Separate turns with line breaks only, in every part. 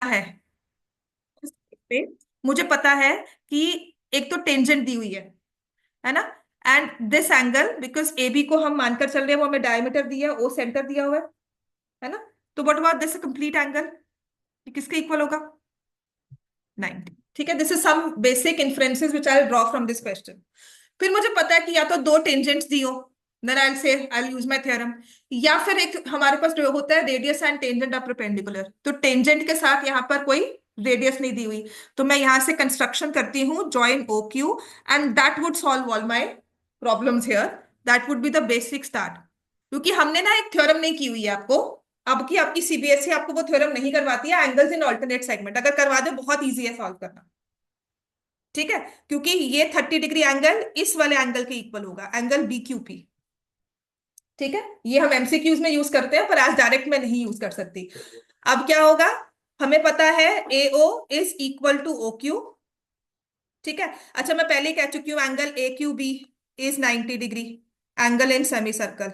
है पे मुझे पता है कि एक तो टेंजेंट दी हुई है ना। And this angle because A B को हम मानकर चल रहे हैं, वो हमें डायमीटर दिया है, ओ सेंटर दिया हुआ है ना। तो what about this complete angle, किसके इक्वल होगा? 90। ठीक है, this is some basic inferences which I draw from this question. फिर मुझे पता है कि या तो दो टेंजेंट्स दी हो, देन आई से आई यूज माय थ्योरम, या फिर एक हमारे पास जो होता है radius and tangent are perpendicular, तो टेंजेंट के साथ यहाँ पर कोई रेडियस नहीं दी हुई, तो मैं यहां से कंस्ट्रक्शन करती हूँ join O Q, and that would solve all my problems here. That would be the basic start. क्योंकि हमने ना एक थ्योरम नहीं की हुई है आपको, अब की आपकी सीबीएसई आपको वो थ्योरम नहीं करवाती है, एंगल्स इन ऑल्टरनेट सेगमेंट, अगर करवा दे बहुत ईजी है सॉल्व करना। ठीक है, क्योंकि ये 30 डिग्री एंगल इस वाले एंगल के इक्वल होगा, एंगल बी क्यू पी। ठीक है, ये हम एमसीक्यूज में यूज करते हैं पर आज डायरेक्ट में नहीं यूज कर सकती। अब क्या होगा, हमें पता है A O is equal to O Q. ठीक है, अच्छा मैं पहले ही कह चुकी हूँ angle A Q B is 90 degree, angle in semi circle.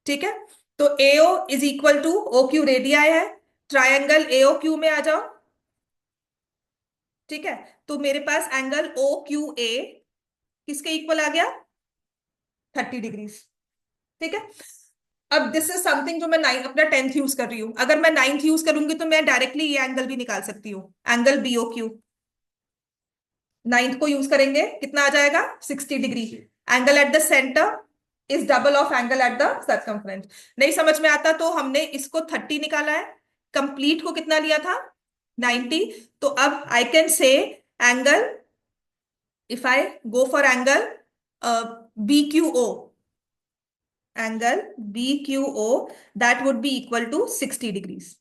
ठीक है, तो AO is equal to O Q radii है, ट्रायंगल एओ क्यू में आ जाओ। ठीक है, तो मेरे पास एंगल ओ क्यू ए किसके इक्वल आ गया? 30 डिग्रीज। ठीक है, अब दिस इज समथिंग जो मैं नाइन अपना 10th यूज कर रही हूं, अगर मैं 9th यूज करूंगी तो मैं डायरेक्टली ये एंगल भी निकाल सकती हूँ, एंगल बीओ क्यू। 9th को यूज करेंगे कितना आ जाएगा? 60 degree. Angle at the centre is double of angle at the circumference. नहीं समझ में आता तो हमने इसको 30 निकाला है, कंप्लीट को कितना लिया था? 90। तो अब I can say angle, if I go for angle B Q O, angle B Q O, that would be equal to 60 degrees.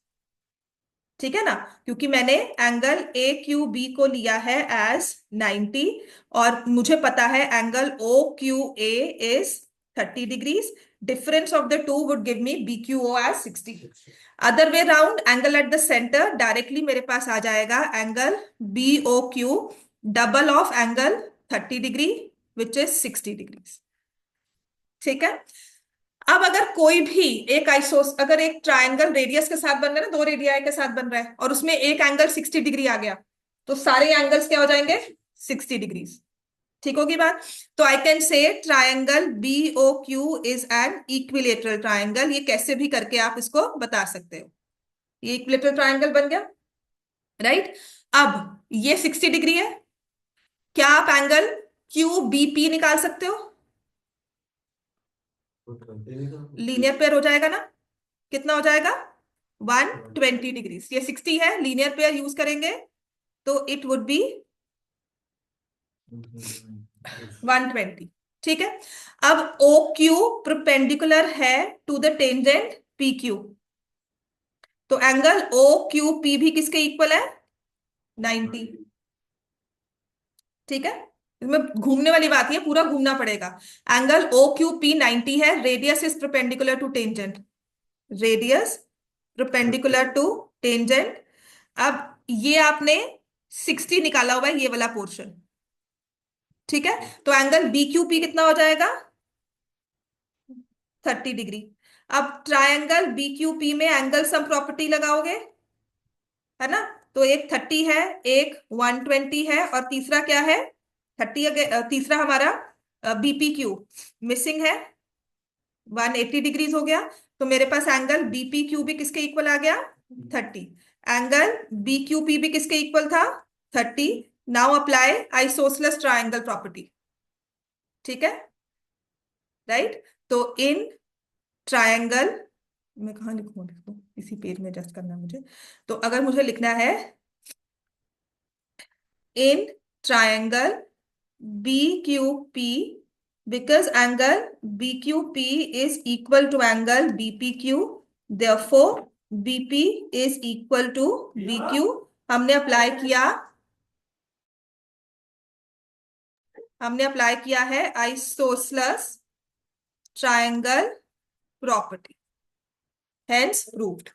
ठीक है ना, क्योंकि मैंने एंगल ए क्यू बी को लिया है एज 90, और मुझे पता है angle O Q A is 30 degrees. Difference of the two would give me B Q O as 60। Other way round, angle at the centre directly मेरे पास आ जाएगा angle B O Q double of angle 30 degree which is 60 degrees. ठीक है, अब अगर कोई भी एक आइसोस, अगर एक ट्रायंगल रेडियस के साथ बन रहा है ना, दो रेडियाई के साथ बन रहा है, और उसमें एक एंगल 60 डिग्री आ गया, तो सारे एंगल्स क्या हो जाएंगे? 60 डिग्रीज। ठीक होगी बात? तो I can say triangle B O Q is an equilateral triangle. ये कैसे भी करके आप इसको बता सकते हो, ये इक्विलेटरल ट्रायंगल बन गया। राइट, अब ये 60 डिग्री है, क्या आप एंगल क्यू बी पी निकाल सकते हो? लीनियर पेयर हो जाएगा ना, कितना हो जाएगा? 120 डिग्रीज। ये 60 है, लीनियर पेयर यूज करेंगे तो इट वुड बी 120। ठीक है, अब ओ क्यू परपेंडिकुलर है to the tangent P Q, तो एंगल ओ क्यू पी भी किसके इक्वल है? 90। ठीक है, इसमें घूमने वाली बात है, पूरा घूमना पड़ेगा। एंगल ओ क्यू पी 90 है, radius is perpendicular to tangent, radius perpendicular to tangent. अब ये आपने 60 निकाला हुआ है, ये वाला पोर्शन। ठीक है, तो एंगल बी क्यू पी कितना हो जाएगा? 30 डिग्री। अब ट्रायंगल बी क्यू पी में एंगल सम प्रॉपर्टी लगाओगे, है ना, तो एक 30 है, एक 120 है, और तीसरा क्या है? 30, तीसरा हमारा बीपी क्यू मिसिंग है, 180 डिग्रीज हो गया। तो मेरे पास एंगल बीपी क्यू भी किसके इक्वल आ गया? 30। एंगल बी क्यू पी भी किसके इक्वल था? 30। Now apply isosceles triangle property. ठीक है, राइट, तो इन ट्रायंगल, मैं कहाँ लिखूँ इसको, इसी पेज में एडजस्ट करना है मुझे। तो अगर मुझे लिखना है in triangle B Q P, because angle BQP is equal to angle BPQ, therefore BP is equal to BQ। हमने अप्लाई किया, हमने अप्लाई किया है isosceles triangle property, hence proved.